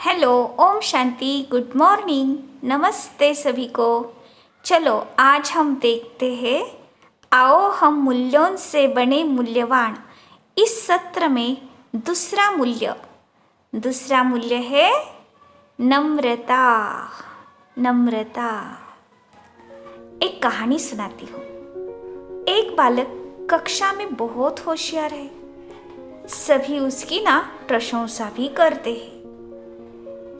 Hello, Om Shanti, good morning, नमस्ते सभी को। चलो आज हम देखते हैं, आओ हम मूल्यों से बने मूल्यवान। इस सत्र में दूसरा मूल्य है नम्रता। नम्रता। एक कहानी सुनाती हूँ। एक बालक कक्षा में बहुत होशियार है। सभी उसकी प्रशंसा भी करते हैं।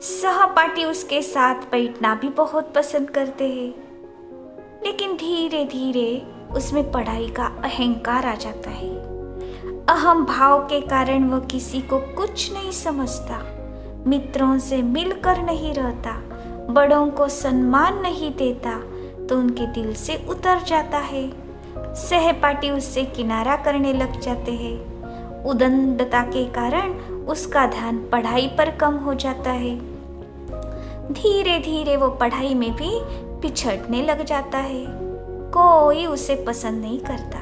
सहपाठी उसके साथ बैठना भी बहुत पसंद करते हैं। लेकिन धीरे धीरे उसमें पढ़ाई का अहंकार आ जाता है। अहम भाव के कारण वह किसी को कुछ नहीं समझता, मित्रों से मिलकर नहीं रहता, बड़ों को सम्मान नहीं देता तो उनके दिल से उतर जाता है। सहपाठी उससे किनारा करने लग जाते हैं। उद्दंडता के कारण उसका ध्यान पढ़ाई पर कम हो जाता है। धीरे धीरे वो पढ़ाई में भी पिछड़ने लग जाता है। कोई उसे पसंद नहीं करता।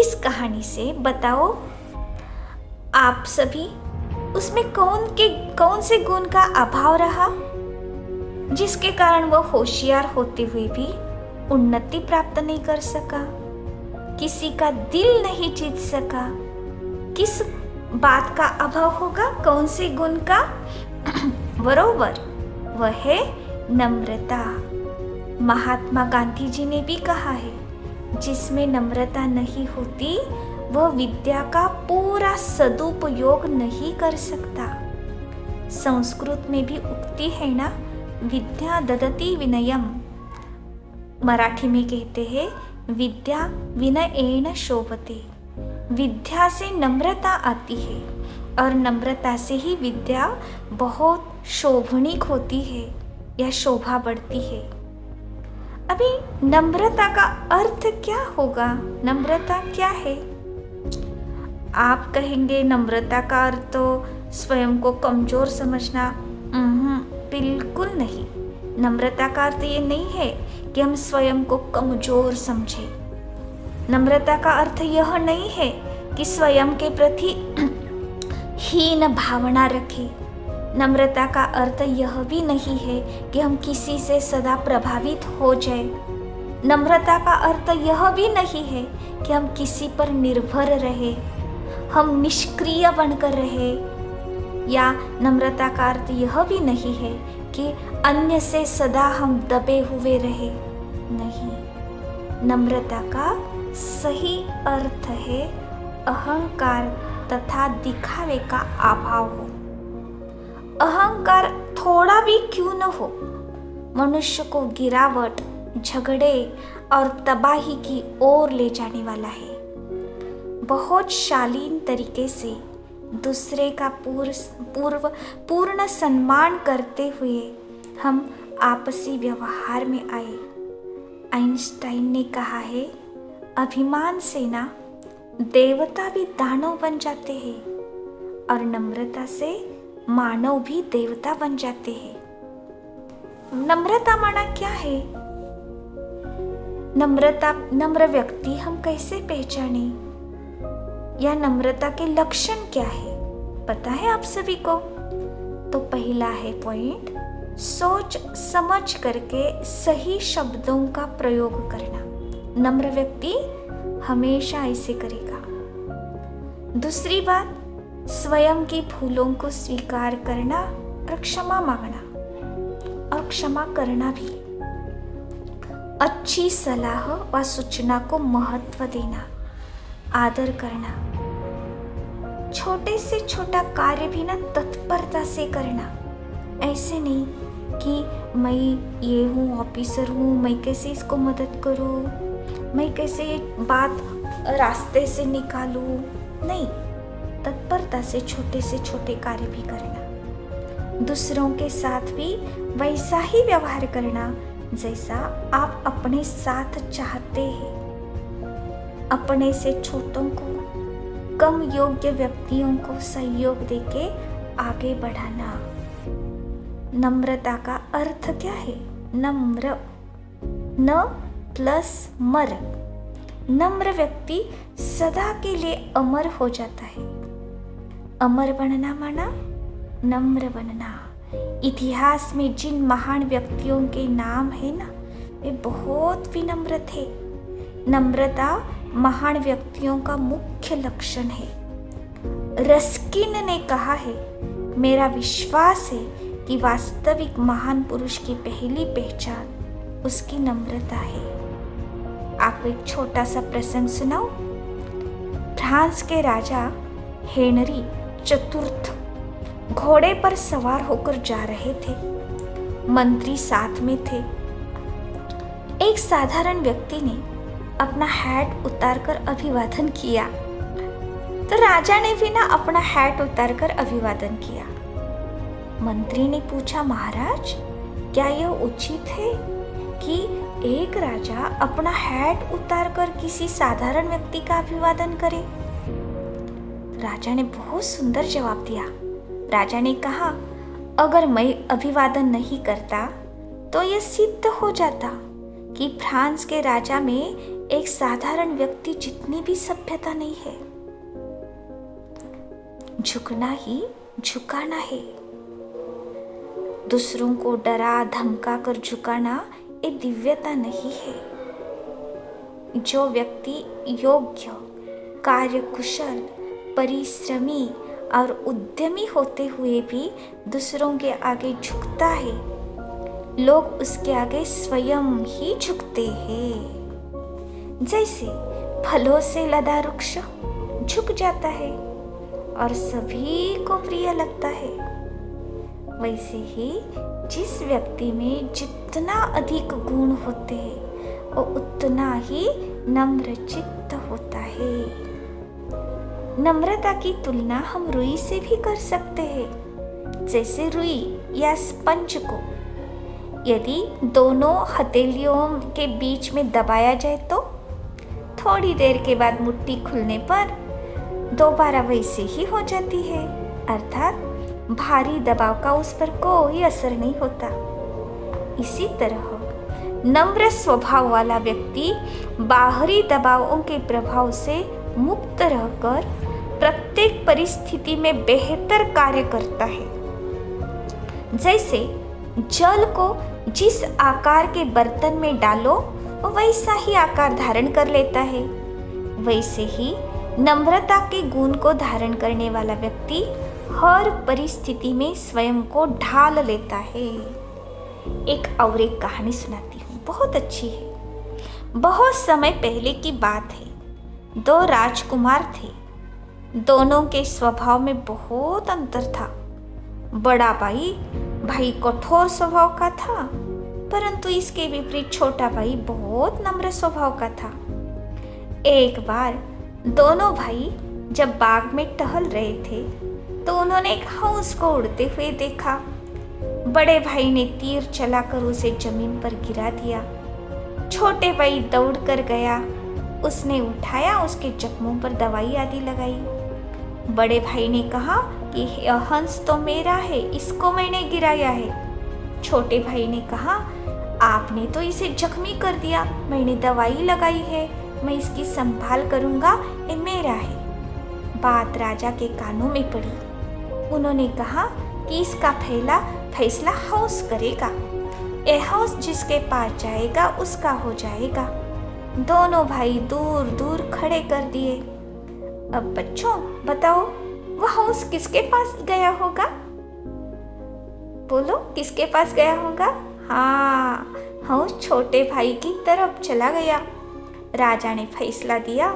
इस कहानी से बताओ, आप सभी उसमें कौन से गुण का अभाव रहा जिसके कारण वो होशियार होते हुए भी उन्नति प्राप्त नहीं कर सका, किसी का दिल नहीं जीत सका? किस बात का अभाव होगा? कौन से गुण का? बरोबर, वह है नम्रता। महात्मा गांधी जी ने भी कहा है, जिसमें नम्रता नहीं होती वह विद्या का पूरा सदुपयोग नहीं कर सकता। संस्कृत में भी उक्ति है ना, विद्या ददति विनयम। मराठी में कहते हैं, विद्या विनयेन शोभते। विद्या से नम्रता आती है और नम्रता से ही विद्या बहुत शोभनीक होती है या शोभा बढ़ती है। अभी नम्रता का अर्थ क्या होगा? नम्रता क्या है? आप कहेंगे नम्रता का अर्थ तो स्वयं को कमजोर समझना। बिल्कुल नहीं। नम्रता का अर्थ ये नहीं है कि हम स्वयं को कमजोर समझें। नम्रता का अर्थ यह नहीं है कि स्वयं के प्रति हीन भावना रखें। नम्रता का अर्थ यह भी नहीं है कि हम किसी से सदा प्रभावित हो जाए। नम्रता का अर्थ यह भी नहीं है कि हम किसी पर निर्भर रहे, हम निष्क्रिय बनकर रहे। या नम्रता का अर्थ यह भी नहीं है कि अन्य से सदा हम दबे हुए रहे। नहीं, नम्रता का सही अर्थ है अहंकार तथा दिखावे का अभाव हो। अहंकार थोड़ा भी क्यों न हो, मनुष्य को गिरावट, झगड़े और तबाही की ओर ले जाने वाला है। बहुत शालीन तरीके से दूसरे का पूर्ण सम्मान करते हुए हम आपसी व्यवहार में आए। आइंस्टाइन ने कहा है, अभिमान से देवता भी दानव बन जाते हैं और नम्रता से मानव भी देवता बन जाते हैं। नम्रता माना क्या है? नम्र व्यक्ति हम कैसे पहचाने? या नम्रता के लक्षण क्या है, पता है आप सभी को? तो पहला है पॉइंट, सोच समझ करके सही शब्दों का प्रयोग करना। नम्र व्यक्ति हमेशा ऐसे करेगा। दूसरी बात, स्वयं की भूलों को स्वीकार करना और क्षमा मांगना और क्षमा करना भी। अच्छी सलाह व सूचना को महत्व देना, आदर करना। छोटे से छोटा कार्य भी तत्परता से करना। ऐसे नहीं कि मैं ये हूँ, ऑफिसर हूँ, मैं कैसे इसको मदद करूँ, मैं कैसे बात रास्ते से निकालूं। नहीं, तत्परता से छोटे कार्य भी करना। दूसरों के साथ भी वैसा ही व्यवहार करना जैसा आप अपने साथ चाहते हैं। अपने से छोटों को, कम योग्य व्यक्तियों को सहयोग देके आगे बढ़ाना। नम्रता का अर्थ क्या है? नम्र, न प्लस मर। नम्र व्यक्ति सदा के लिए अमर हो जाता है। अमर बनना माना नम्र बनना। इतिहास में जिन महान व्यक्तियों के नाम है ना, वे बहुत विनम्र थे। नम्रता महान व्यक्तियों का मुख्य लक्षण है। रस्किन ने कहा है, मेरा विश्वास है कि वास्तविक महान पुरुष की पहली पहचान उसकी नम्रता है। आपको एक छोटा सा प्रसंग सुनाऊं। फ्रांस के राजा हेनरी चतुर्थ घोड़े पर सवार होकर जा रहे थे। मंत्री साथ में थे। एक साधारण व्यक्ति ने अपना हैट उतारकर अभिवादन किया, तो राजा ने भी ना अपना हैट उतारकर अभिवादन किया। मंत्री ने पूछा, महाराज, क्या यह उचित है कि एक राजा अपना हैट उतारकर किसी साधारण व्यक्ति का अभिवादन करे? राजा ने बहुत सुंदर जवाब दिया। राजा ने कहा, अगर मैं अभिवादन नहीं करता तो यह सिद्ध हो जाता कि फ्रांस के राजा में एक साधारण व्यक्ति जितनी भी सभ्यता नहीं है। झुकना ही झुकाना है। दूसरों को डरा धमका कर झुकाना ये दिव्यता नहीं है। जो व्यक्ति योग्य, कार्यकुशल, परिश्रमी और उद्यमी होते हुए भी दूसरों के आगे झुकता है, लोग उसके आगे स्वयं ही झुकते हैं। जैसे फलों से लदा वृक्ष झुक जाता है और सभी को प्रिय लगता है, वैसे ही जिस व्यक्ति में जितना अधिक गुण होते हैं वो उतना ही नम्र चित्त होता है। नम्रता की तुलना हम रुई से भी कर सकते हैं। जैसे रुई या स्पंज को यदि दोनों हथेलियों के बीच में दबाया जाए तो थोड़ी देर के बाद मुट्ठी खुलने पर दोबारा वैसे ही हो जाती है, अर्थात भारी दबाव का उस पर कोई असर नहीं होता। इसी तरह नम्र स्वभाव वाला व्यक्ति बाहरी दबावों के प्रभाव से मुक्त रहकर प्रत्येक परिस्थिति में बेहतर कार्य करता है। जैसे जल को जिस आकार के बर्तन में डालो वैसा ही आकार धारण कर लेता है, वैसे ही नम्रता के गुण को धारण करने वाला व्यक्ति हर परिस्थिति में स्वयं को ढाल लेता है। एक कहानी सुनाती हूँ, बहुत अच्छी है। बहुत समय पहले की बात है। दो राजकुमार थे। दोनों के स्वभाव में बहुत अंतर था। बड़ा भाई कठोर स्वभाव का था, परंतु इसके विपरीत छोटा भाई बहुत नम्र स्वभाव का था। एक बार दोनों भाई जब बाग में टहल रहे थे तो उन्होंने एक हंस को उड़ते हुए देखा। बड़े भाई ने तीर चलाकर उसे जमीन पर गिरा दिया। छोटे भाई दौड़ कर गया, उसने उठाया, उसके जख्मों पर दवाई आदि लगाई। बड़े भाई ने कहा कि यह हंस तो मेरा है, इसको मैंने गिराया है। छोटे भाई ने कहा, आपने तो इसे जख्मी कर दिया, मैंने दवाई लगाई है, मैं इसकी संभाल करूंगा, ये मेरा है। बात राजा के कानों में पड़ी। उन्होंने कहा कि इसका फैसला हंस करेगा। यह हंस जिसके पास जाएगा उसका हो जाएगा। दोनों भाई दूर दूर खड़े कर दिए। अब बच्चों बताओ, वह हंस किसके पास गया होगा? बोलो, किसके पास गया होगा? हाँ, हंस छोटे भाई की तरफ चला गया। राजा ने फैसला दिया,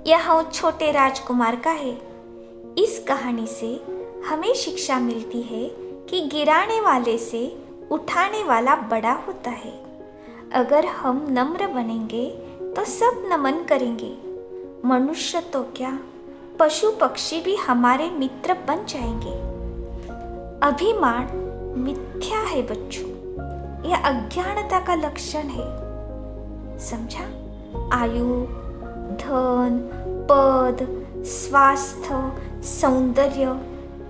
यह हंस छोटे राजकुमार का है। इस कहानी से हमें शिक्षा मिलती है कि गिराने वाले से उठाने वाला बड़ा होता है। अगर हम नम्र बनेंगे तो सब नमन करेंगे। मनुष्य तो क्या, पशु पक्षी भी हमारे मित्र बन जाएंगे। अभिमान मिथ्या है बच्चों, यह अज्ञानता का लक्षण है। समझा? आयु, धन, पद, स्वास्थ्य, सौंदर्य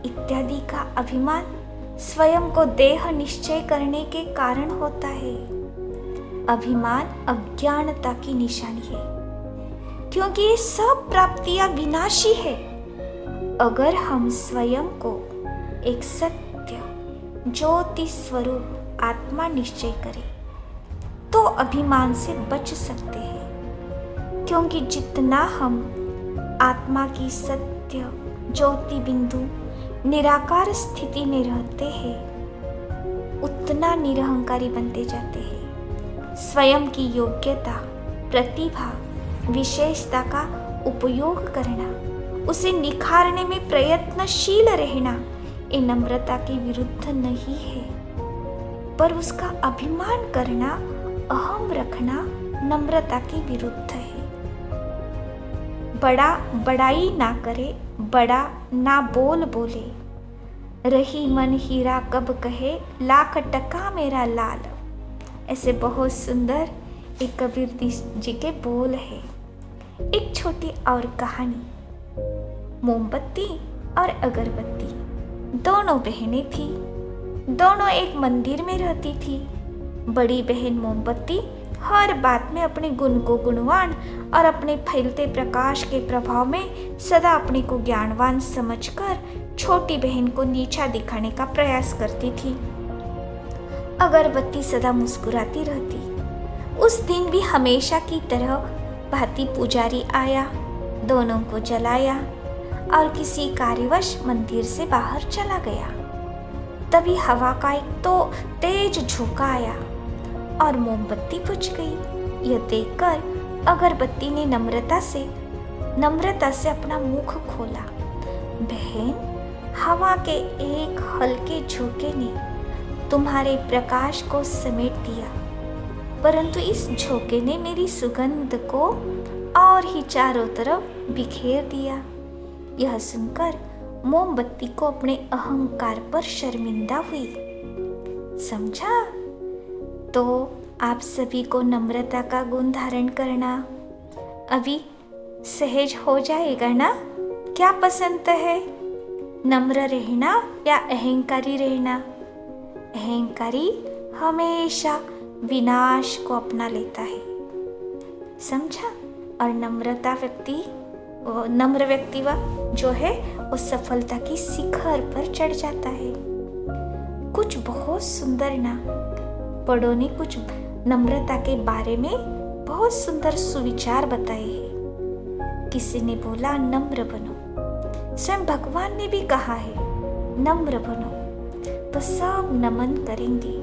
इत्यादि का अभिमान स्वयं को देह निश्चय करने के कारण होता है। अभिमान अज्ञानता की निशानी है, क्योंकि ये सब प्राप्तियां विनाशी है। अगर हम स्वयं को एक सत्य ज्योति स्वरूप आत्मा निश्चय करें तो अभिमान से बच सकते हैं, क्योंकि जितना हम आत्मा की सत्य ज्योति बिंदु निराकार स्थिति में रहते हैं उतना निरहंकारी बनते जाते हैं। स्वयं की योग्यता, प्रतिभा, विशेषता का उपयोग करना, उसे निखारने में प्रयत्नशील रहना ये नम्रता के विरुद्ध नहीं है, पर उसका अभिमान करना, अहम रखना नम्रता के विरुद्ध है। बड़ा बड़ाई ना करे, बड़ा ना बोल बोले, रही मन हीरा कब कहे, लाख टका मेरा लाल। ऐसे बहुत सुंदर एक कबीर जी के बोल है। एक छोटी और कहानी। मोमबत्ती और अगरबत्ती दोनों बहनें थी। दोनों एक मंदिर में रहती थी। बड़ी बहन मोमबत्ती हर बात में अपने गुण को गुणवान और अपने फैलते प्रकाश के प्रभाव में सदा अपने को ज्ञानवान समझकर छोटी बहन को नीचा दिखाने का प्रयास करती थी। अगरबत्ती सदा मुस्कुराती रहती। उस दिन भी हमेशा की तरह भांति पुजारी आया, दोनों को जलाया और किसी कार्यवश मंदिर से बाहर चला गया। तभी हवा का एक तो तेज झोंका आया और मोमबत्ती बुझ गई। यह देखकर अगरबत्ती ने नम्रता से अपना मुख खोला। बहन, हवा के एक हल्के झोंके ने तुम्हारे प्रकाश को समेट दिया, परंतु इस झोंके ने मेरी सुगंध को और ही चारों तरफ बिखेर दिया। यह सुनकर मोमबत्ती को अपने अहंकार पर शर्मिंदा हुई। समझा? तो आप सभी को नम्रता का गुण धारण करना अभी सहज हो जाएगा ना? क्या पसंद है, नम्र रहना या अहंकारी रहना? अहंकारी हमेशा विनाश को अपना लेता है, समझा? और नम्र व्यक्ति जो है वो सफलता की शिखर पर चढ़ जाता है। कुछ बहुत सुंदर ना बड़ों ने कुछ नम्रता के बारे में बहुत सुंदर सुविचार बताए हैं। किसी ने बोला नम्र बनो, स्वयं भगवान ने भी कहा है नम्र बनो, तो सब नमन करेंगे।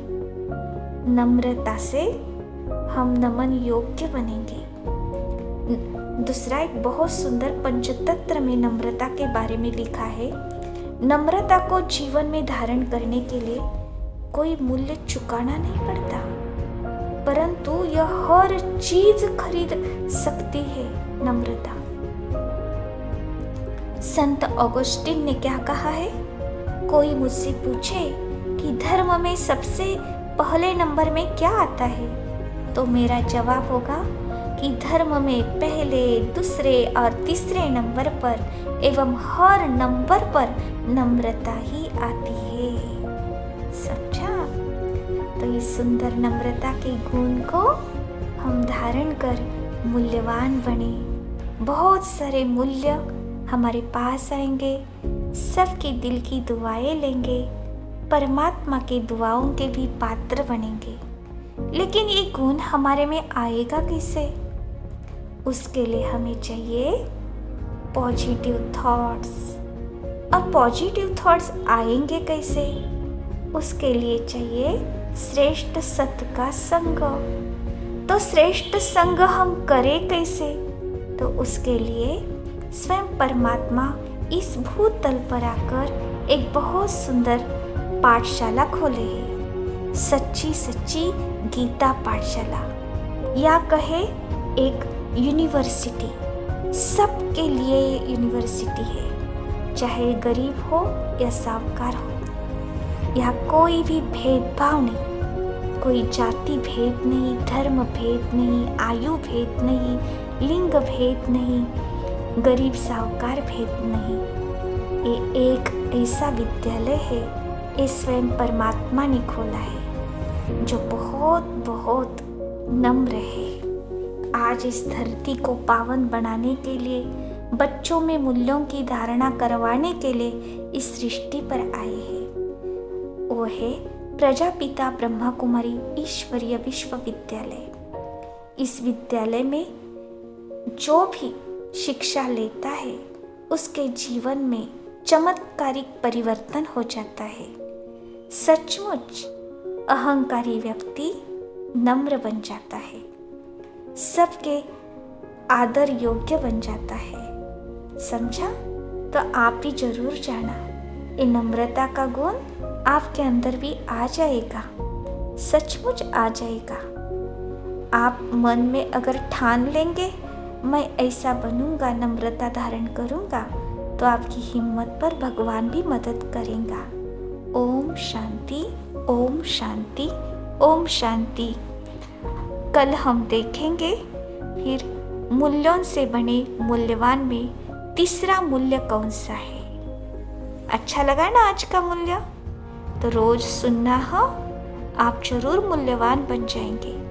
नम्रता से हम नमन योग्य बनेंगे। दूसरा एक बहुत सुंदर पंचतंत्र में नम्रता के बारे में लिखा है, नम्रता को जीवन में धारण करने के लिए कोई मूल्य चुकाना नहीं पड़ता, परंतु यह हर चीज खरीद सकती है। नम्रता। संत ऑगस्टिन ने क्या कहा है? कोई मुझसे पूछे कि धर्म में सबसे पहले नंबर में क्या आता है, तो मेरा जवाब होगा कि धर्म में पहले, दूसरे और तीसरे नंबर पर एवं हर नंबर पर नम्रता ही आती है। समझा? तो इस सुंदर नम्रता के गुण को हम धारण कर मूल्यवान बने। बहुत सारे मूल्य हमारे पास आएंगे, सबके दिल की दुआएं लेंगे, परमात्मा के दुआओं के भी पात्र बनेंगे। लेकिन ये गुण हमारे में आएगा कैसे? उसके लिए हमें चाहिए पॉजिटिव थॉट्स। अब पॉजिटिव थॉट्स आएंगे कैसे? उसके लिए चाहिए श्रेष्ठ सत का संग। तो श्रेष्ठ संग हम करें कैसे? तो उसके लिए स्वयं परमात्मा इस भूतल पर आकर एक बहुत सुंदर पाठशाला खोले है, सच्ची सच्ची गीता पाठशाला, या कहे एक यूनिवर्सिटी। सबके लिए यूनिवर्सिटी है, चाहे गरीब हो या साहूकार हो। यहाँ कोई भी भेदभाव नहीं, कोई जाति भेद नहीं, धर्म भेद नहीं, आयु भेद नहीं, लिंग भेद नहीं, गरीब साहूकार भेद नहीं। ये एक ऐसा विद्यालय है, ये स्वयं परमात्मा ने खोला है, जो बहुत बहुत नम्र है। आज इस धरती को पावन बनाने के लिए बच्चों में मूल्यों की धारणा करवाने के लिए इस सृष्टि पर आए हैं। वो है प्रजापिता ब्रह्मा कुमारी ईश्वरीय विश्वविद्यालय। इस विद्यालय में जो भी शिक्षा लेता है उसके जीवन में चमत्कारिक परिवर्तन हो जाता है। सचमुच अहंकारी व्यक्ति नम्र बन जाता है, सबके आदर योग्य बन जाता है। समझा? तो आप भी जरूर जाना, ये नम्रता का गुण आपके अंदर भी आ जाएगा, सचमुच आ जाएगा। आप मन में अगर ठान लेंगे मैं ऐसा बनूंगा, नम्रता धारण करूंगा, तो आपकी हिम्मत पर भगवान भी मदद करेगा। ओम शांति, ओम शांति, ओम शांति। कल हम देखेंगे फिर मूल्यों से बने मूल्यवान में तीसरा मूल्य कौन सा है। अच्छा लगा ना आज का मूल्य? तो रोज सुनना हो, आप जरूर मूल्यवान बन जाएंगे।